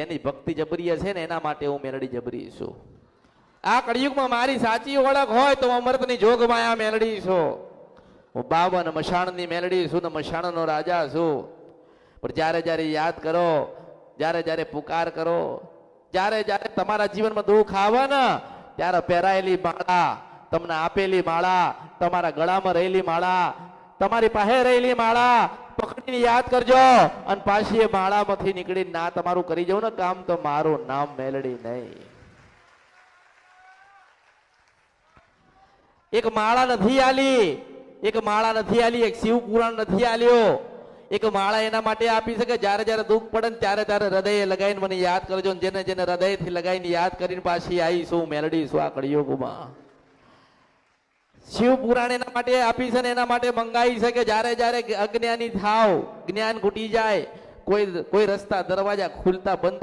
એની ભક્તિ જબરી છે ને એના માટે હું મેલડી જબરી છું. આ કળિયુગમાં મારી સાચી ઓળખ હોય તો અમૃતની જોગમાં આ મેલડી છું. હું 52 મશાણની મેલડી છું ને મશાણનો રાજા છું. પણ જ્યારે જ્યારે યાદ કરો, જ્યારે જ્યારે પુકાર કરો, જ્યારે જ્યારે તમારા જીવનમાં દુઃખ આવે ને ત્યારે પહેરાયેલી માળા, તમને આપેલી માળા, તમારા ગળામાં રહેલી માળા, તમારી પાસે રહેલી માળા પકડીને યાદ કરજો અને પાછી એ માળામાંથી નીકળીને ના તમારું કરી જવું ને કામ તો મારું નામ મેલડી નહીં. એક માળા નથી આલી, એક માળા નથી આલી, એક શિવ પુરાણ નથી આલ્યો. એક માળા એના માટે આપી શકે જ્યારે જ્યારે દુઃખ પડે ને ત્યારે ત્યારે હૃદય લગાવીને મને યાદ કરજો. જેને જેને હૃદયથી લગાવીને યાદ કરીને પાછી આવીશું મેલડી છું આ કળિયુગમાં. શિવ પુરાણ એના માટે આપી છે ને એના માટે મંગાવી છે કે જ્યારે જ્યારે અજ્ઞાની થાવ, જ્ઞાન ઘૂટી જાય, કોઈ રસ્તા દરવાજા ખુલતા બંધ